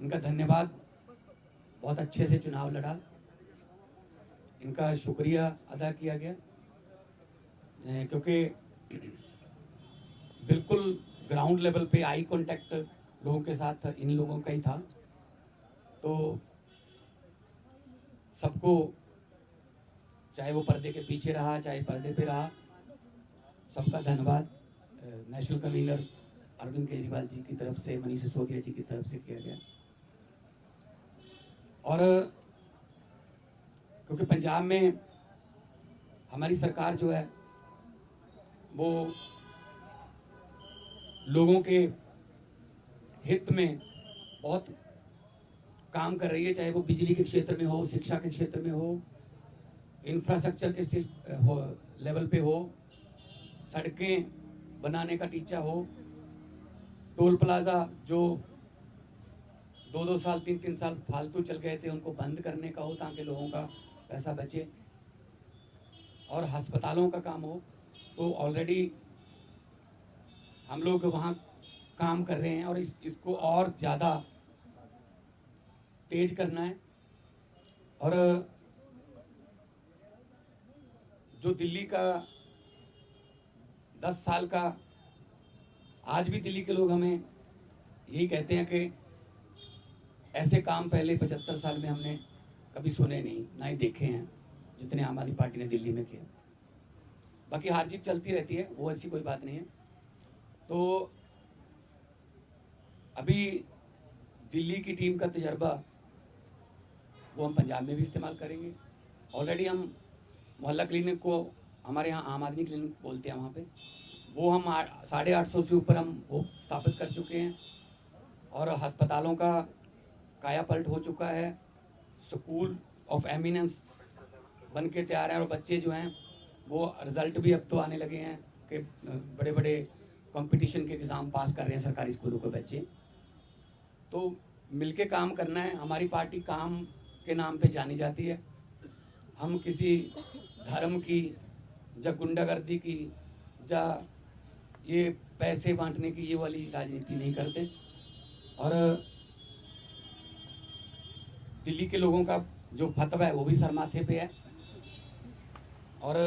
इनका धन्यवाद, बहुत अच्छे से चुनाव लड़ा, इनका शुक्रिया अदा किया गया, क्योंकि बिल्कुल ग्राउंड लेवल पे आई कांटेक्ट लोगों के साथ इन लोगों का ही था। तो सबको, चाहे वो पर्दे के पीछे रहा चाहे पर्दे पे रहा, सबका धन्यवाद नेशनल कन्वीनर अरविंद केजरीवाल जी की तरफ से, मनीष सिसोदिया जी की तरफ से किया गया। और क्योंकि पंजाब में हमारी सरकार जो है वो लोगों के हित में बहुत काम कर रही है, चाहे वो बिजली के क्षेत्र में हो, शिक्षा के क्षेत्र में हो, इंफ्रास्ट्रक्चर के लेवल पे हो, सड़कें बनाने का टीचा हो, टोल प्लाजा जो 2-2 साल 3-3 साल फालतू चल गए थे उनको बंद करने का हो ताकि लोगों का पैसा बचे, और अस्पतालों का काम हो। तो ऑलरेडी हम लोग वहाँ काम कर रहे हैं और इसको और ज़्यादा तेज करना है। और जो दिल्ली का 10 साल का, आज भी दिल्ली के लोग हमें यही कहते हैं कि ऐसे काम पहले 75 साल में हमने कभी सुने नहीं, ना ही देखे हैं जितने आम आदमी पार्टी ने दिल्ली में किए। बाकी हार जीत चलती रहती है, वो ऐसी कोई बात नहीं है। तो अभी दिल्ली की टीम का तजर्बा वो हम पंजाब में भी इस्तेमाल करेंगे। ऑलरेडी हम मोहल्ला क्लिनिक को, हमारे यहाँ आम आदमी क्लिनिक बोलते हैं वहाँ पे, वो हम 850 से ऊपर हम वो स्थापित कर चुके हैं। और अस्पतालों का काया पलट हो चुका है, स्कूल ऑफ एमिनेंस बन के तैयार हैं, और बच्चे जो हैं वो रिज़ल्ट भी अब तो आने लगे हैं कि बड़े बड़े कंपटीशन के एग्ज़ाम पास कर रहे हैं सरकारी स्कूलों के बच्चे। तो मिलके काम करना है। हमारी पार्टी काम के नाम पे जानी जाती है, हम किसी धर्म की या गुंडागर्दी की या ये पैसे बांटने की ये वाली राजनीति नहीं करते। और दिल्ली के लोगों का जो फतवा है वो भी सर माथे पे है। और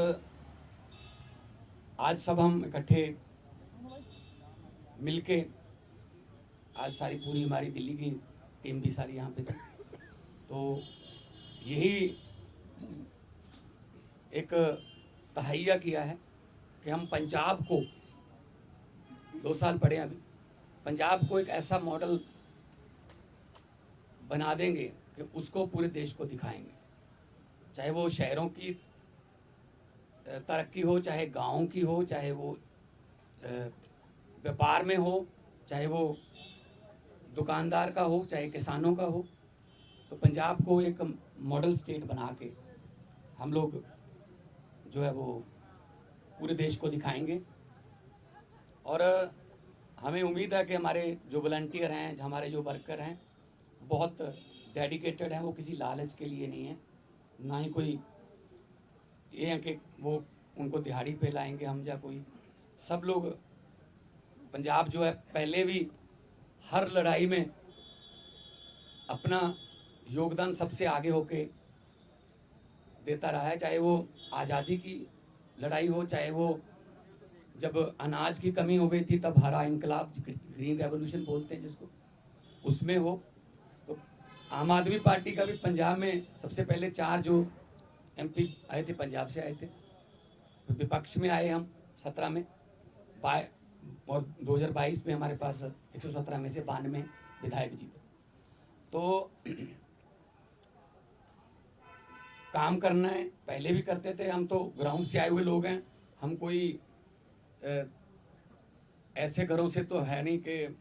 आज सब हम इकट्ठे मिलके, आज सारी पूरी हमारी दिल्ली की टीम भी सारी यहाँ पे थी, तो यही एक तहैया किया है कि हम पंजाब को, 2 साल पड़े अभी, पंजाब को एक ऐसा मॉडल बना देंगे कि उसको पूरे देश को दिखाएंगे, चाहे वो शहरों की तरक्की हो, चाहे गाँव की हो, चाहे वो व्यापार में हो, चाहे वो दुकानदार का हो, चाहे किसानों का हो। तो पंजाब को एक मॉडल स्टेट बना के हम लोग जो है वो पूरे देश को दिखाएंगे। और हमें उम्मीद है कि हमारे जो वॉलंटियर हैं, हमारे जो वर्कर हैं, बहुत डेडिकेटेड हैं, वो किसी लालच के लिए नहीं है, ना ही कोई ये है कि वो उनको दिहाड़ी पे लाएंगे हम या कोई। सब लोग, पंजाब जो है पहले भी हर लड़ाई में अपना योगदान सबसे आगे होके देता रहा है, चाहे वो आज़ादी की लड़ाई हो, चाहे वो जब अनाज की कमी हो गई थी तब हरा इनकलाब, ग्रीन रेवोल्यूशन बोलते हैं जिसको, उसमें हो। तो आम आदमी पार्टी का भी पंजाब में सबसे पहले 4 जो MP आए थे पंजाब से आए थे, विपक्ष में आए हम 17 में, और 2022 में हमारे पास 117 में से 92 विधायक जीते। तो काम करना है, पहले भी करते थे, हम तो ग्राउंड से आए हुए लोग हैं, हम कोई ऐसे घरों से तो है नहीं कि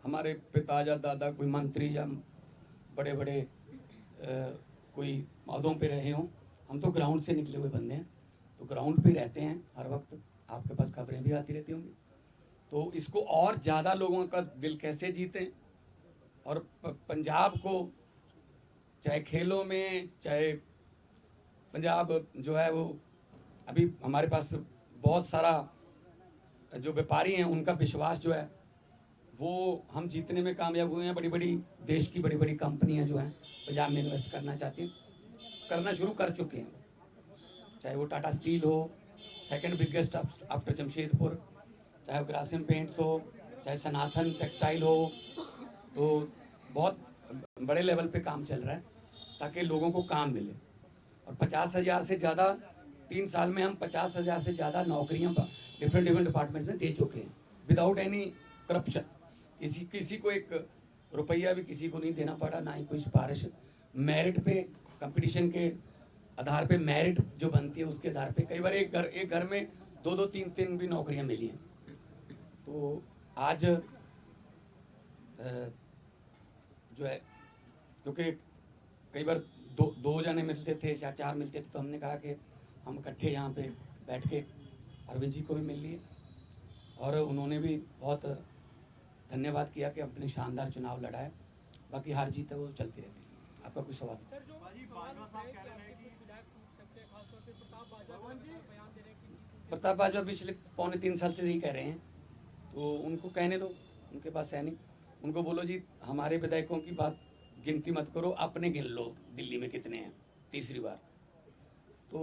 हमारे पिता या दादा कोई मंत्री या बड़े बड़े कोई पदों पे रहे हों। हम तो ग्राउंड से निकले हुए बंदे हैं, तो ग्राउंड पे रहते हैं हर वक्त, आपके पास खबरें भी आती रहती होंगी। तो इसको और ज़्यादा लोगों का दिल कैसे जीतें, और पंजाब को चाहे खेलों में, चाहे पंजाब जो है वो, अभी हमारे पास बहुत सारा जो व्यापारी हैं उनका विश्वास जो है वो हम जीतने में कामयाब हुए हैं। बड़ी बड़ी देश की बड़ी बड़ी कंपनियां जो हैं पंजाब में इन्वेस्ट करना चाहती हैं, करना शुरू कर चुके हैं। चाहे वो टाटा स्टील हो, सेकंड बिगेस्ट आफ्टर जमशेदपुर, चाहे वो ग्रासिम पेंट्स हो, चाहे सनातन टेक्सटाइल हो, तो बहुत बड़े लेवल पे काम चल रहा है ताकि लोगों को काम मिले। और 50,000 से ज़्यादा 3 साल में हम 50,000 से ज़्यादा नौकरियां डिफरेंट डिफरेंट डिपार्टमेंट्स में दे चुके हैं विदाउट एनी करप्शन। किसी को एक रुपया भी किसी को नहीं देना पड़ा, ना ही कोई सिफारिश। मेरिट पे, कंपटीशन के आधार पे मेरिट जो बनती है उसके आधार पे कई बार एक घर में 2-2 3-3 भी नौकरियां मिली हैं। तो आज जो है, क्योंकि कई बार दो जने मिलते थे या 4 मिलते थे, तो हमने कहा कि हम इकट्ठे यहाँ पे बैठ के अरविंद जी को भी मिल लिए और उन्होंने भी बहुत धन्यवाद किया कि अपने शानदार चुनाव लड़ा है। बाकी हार जीत है वो चलती रहती है। आपका कोई सवाल? प्रताप बाजवा पिछले 2.25 साल से यही कह रहे हैं, तो उनको कहने दो, उनके पास है नहीं। उनको बोलो जी हमारे विधायकों की बात गिनती मत करो, अपने गिन लो दिल्ली में कितने हैं तीसरी बार। तो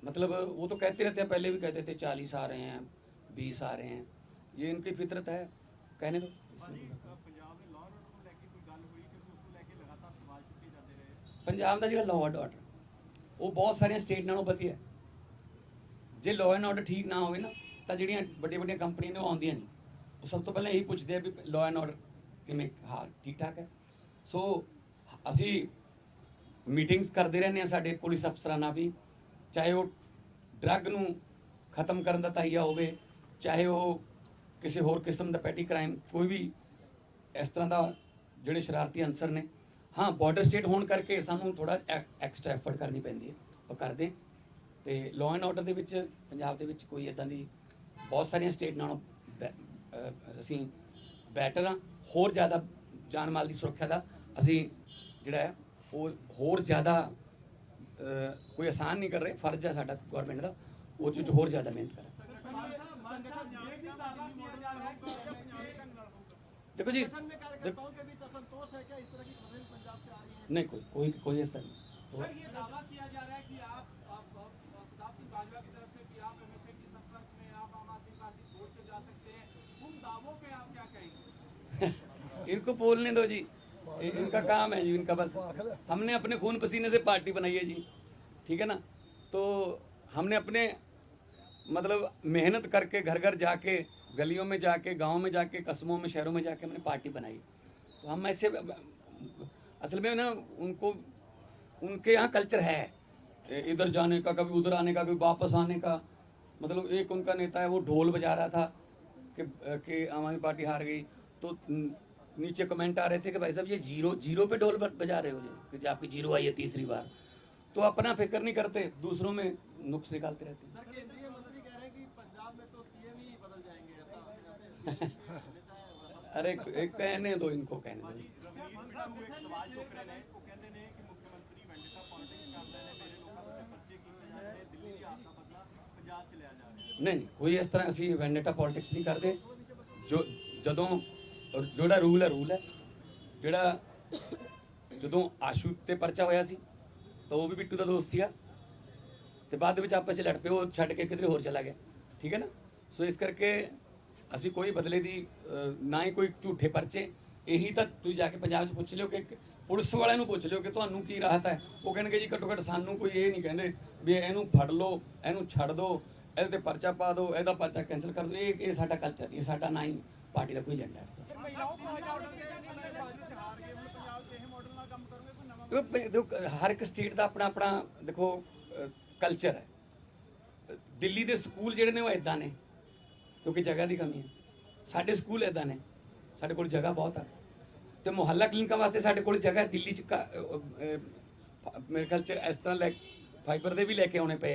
मतलब वो तो कहते रहते हैं, पहले भी कहते थे 40 आ रहे हैं, 20 आ रहे हैं, ये इनकी फितरत है, कहने दो। पंजाब का जो लॉ एंड ऑर्डर वो बहुत सारे स्टेट नालों वधिया है। जे लॉ एंड ऑर्डर ठीक ना हो ना तो ਜਿਹੜੀਆਂ ਵੱਡੀਆਂ ਵੱਡੀਆਂ ਕੰਪਨੀਆਂ ਨੇ ਉਹ ਆਉਂਦੀਆਂ ਨਹੀਂ। ਉਹ ਸਭ ਤੋਂ ਪਹਿਲਾਂ ਇਹੀ ਪੁੱਛਦੇ ਆ ਵੀ ਲॉ एंड ऑर्डर ਕਿਵੇਂ, ਹਾਂ ਠੀਕ ਠਾਕ ਹੈ। ਸੋ ਅਸੀਂ ਮੀਟਿੰਗਸ ਕਰਦੇ ਰਹਿੰਦੇ ਹਾਂ ਸਾਡੇ ਪੁਲਿਸ ਅਫਸਰਾਂ ਨਾਲ ਵੀ, ਚਾਹੇ ਉਹ ਡਰੱਗ ਨੂੰ ਖਤਮ ਕਰਨ ਦਾ ਤਹੀਆ ਹੋਵੇ, ਚਾਹੇ ਉਹ ਕਿਸੇ ਹੋਰ ਕਿਸਮ ਦਾ ਪੈਟੀ ਕ੍ਰਾਈਮ, ਕੋਈ ਵੀ ਇਸ ਤਰ੍ਹਾਂ ਦਾ ਜਿਹੜੇ ਸ਼ਰਾਰਤੀ ਅਨਸਰ ਨੇ। हाँ बॉर्डर स्टेट होने करके सानू थोड़ा एक्सट्रा एफर्ट करनी पैंदी है, वो करते। तो लॉ एंड ऑर्डर के पंजाब के कोई इदां दी बहुत सारिया स्टेट नालों असी बैटर हाँ। होर ज़्यादा जान माल की सुरक्षा का असी जिहड़ा है वो होर ज़्यादा कोई आसान नहीं कर रहे, फर्ज है साडा गौरमेंट का वो चीज़ होर ज़्यादा मेहनत करें। देखो जी नहीं कोई ऐसा नहीं। सर ये दावा किया जा रहा है कि आप प्रताप सिंह बाजवा की तरफ से कि आप हमेशा के संपर्क में आप आम आदमी पार्टी छोड़ के जा सकते हैं, उन दावों पे आप क्या कहेंगे? इनको बोलने दो जी, इनका काम है जी, इनका बस। हमने अपने खून पसीने से पार्टी बनाई है जी, ठीक है ना। तो हमने अपने मतलब मेहनत करके घर घर जाके, गलियों में जाके, गाँव में जाके, कस्बों में, शहरों में जाके हमने पार्टी बनाई। तो हम ऐसे असल में ना उनके यहाँ कल्चर है इधर जाने का, कभी उधर आने का, कभी वापस आने का। मतलब एक उनका नेता है वो ढोल बजा रहा था कि आम आदमी पार्टी हार गई, तो नीचे कमेंट आ रहे थे कि भाई साहब ये जीरो पे ढोल बजा रहे हो जी, कि आपकी जीरो आई है तीसरी बार। तो अपना फिक्र नहीं करते, दूसरों में नुक्स निकालते रहते हैं। सर केंद्रीय मंत्री कह रहे हैं कि पंजाब में तो सीएम ही बदल जाएंगे, ऐसा अरे एक कहने दो, इनको कहने दो। नहीं कोई इस तरह असी वैंडेटा पॉलिटिक्स नहीं करते। जो जदों जोड़ा रूल है जोड़ा जदों आशू ते परचा होया सी तो वो भी बिट्टू का दोस्त सीगा, तो बाद में आपस लड़ पे वो छड़ के किधरे होर चला गया, ठीक है ना। सो इस करके असी कोई बदले दी ना ही कोई झूठे परचे। यही तो तुम जाके पंजाब च पुछ लियो कि पुलिस वाले नूं पुछ लियो कि तुहानूं की राहत है, वो कहेंगे जी घट्टो घट्ट सानूं कोई ये नहीं कहते भी इहनूं फड़ लो, इहनूं छड़ दो, ਇਹਦੇ ਤੇ ਪਰਚਾ ਪਾ ਦਿਓ, ਇਹਦਾ ਪਰਚਾ कैंसिल कर दो। ये साडा कल्चर, ये साडा ना ही पार्टी का कोई एजेंडा है। हर एक स्टेट का अपना अपना देखो कल्चर है। दिल्ली के स्कूल जिहड़े ने वो इदां ने क्योंकि जगह की कमी है। साडे स्कूल इदां ने, साडे कोल जगह बहुत है, तो मुहल्ला क्लिनिकां वास्ते साडे कोल जगह दिल्ली च मेरे ख्याल च इस तरह फाइबर दे भी लैके आने पे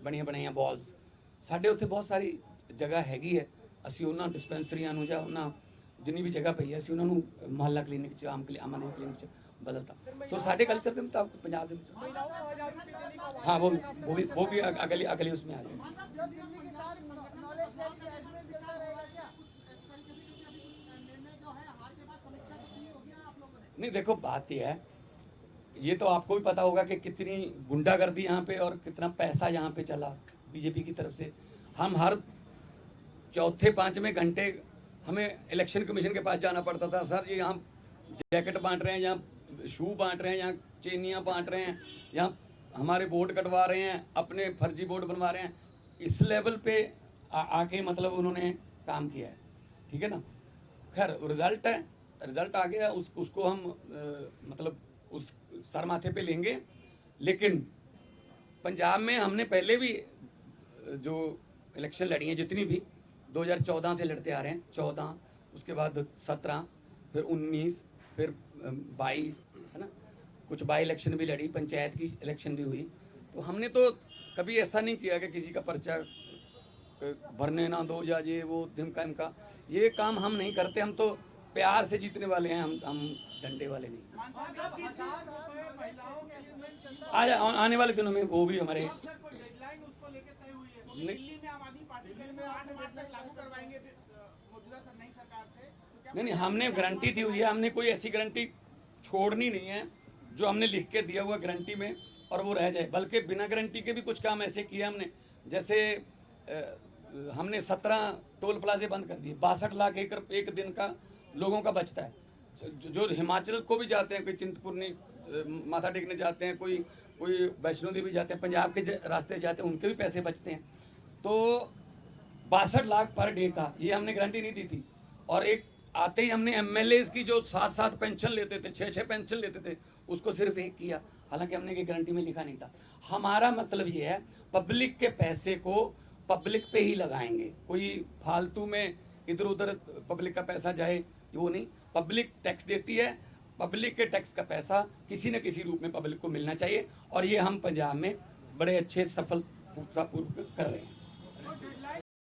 बनिया बनाइया बॉल्स। साढ़े उत्थे बहुत सारी जगह हैगी है, असी उन्होंने डिस्पेंसरियां नूं जां उन्होंने जिन्नी भी जगह पई है असी उन्होंने मुहल्ला क्लिनिक च आम आदमी क्लिनिक च बदलता। सो साढ़े कल्चर के मुताबिक पंजाब दे विच हाँ वो भी अगली उसमें आ जाए। नहीं देखो बात यह है, ये तो आपको भी पता होगा कि कितनी गुंडागर्दी यहाँ पे और कितना पैसा यहाँ पे चला बीजेपी की तरफ से। हम हर चौथे पांचवें घंटे हमें इलेक्शन कमीशन के पास जाना पड़ता था, सर ये यहाँ जैकेट बांट रहे हैं, यहाँ शू बांट रहे हैं, यहाँ चेनियाँ बांट रहे हैं, यहाँ हमारे वोट कटवा रहे हैं, अपने फर्जी वोट बनवा रहे हैं। इस लेवल पे आके मतलब उन्होंने काम किया है, ठीक है ना। खैर रिजल्ट है, रिजल्ट आ गया, उसको हम मतलब उस सर माथे पे लेंगे। लेकिन पंजाब में हमने पहले भी जो इलेक्शन लड़ी हैं जितनी भी 2014 से लड़ते आ रहे हैं, 14 उसके बाद 17 फिर 19 फिर 22 है ना, कुछ बाई इलेक्शन भी लड़ी, पंचायत की इलेक्शन भी हुई। तो हमने तो कभी ऐसा नहीं किया कि किसी का पर्चा भरने ना दो या ये वो धिमका इमका, ये काम हम नहीं करते। हम तो प्यार से जीतने वाले हैं, हम डंडे वाले नहीं। आज आने वाले दिनों में वो भी हमारे नहीं, हमने गारंटी दी हुई है, हमने कोई ऐसी गारंटी छोड़नी नहीं है जो हमने लिख के दिया हुआ गारंटी में और वो रह जाए। बल्कि बिना गारंटी के भी कुछ काम ऐसे किए हमने, जैसे हमने 17 टोल प्लाजे बंद कर दिए, 62 लाख एकड़ एक दिन का लोगों का बचता है। जो हिमाचल को भी जाते हैं, कोई चिंतपूर्णी माथा टेकने जाते हैं, कोई वैष्णो देवी जाते हैं, पंजाब के रास्ते जाते हैं, उनके भी पैसे बचते हैं। तो 62 लाख पर डे का ये हमने गारंटी नहीं दी थी। और एक आते ही हमने एमएलए की जो 7-7 पेंशन लेते थे, 6-6 पेंशन लेते थे, उसको सिर्फ एक किया, हालांकि हमने ये गारंटी में लिखा नहीं था। हमारा मतलब ये है पब्लिक के पैसे को पब्लिक पे ही लगाएंगे, कोई फालतू में इधर उधर पब्लिक का पैसा जाए वो नहीं। पब्लिक टैक्स देती है, पब्लिक के टैक्स का पैसा किसी न किसी रूप में पब्लिक को मिलना चाहिए, और ये हम पंजाब में बड़े अच्छे सफलतापूर्वक कर रहे हैं।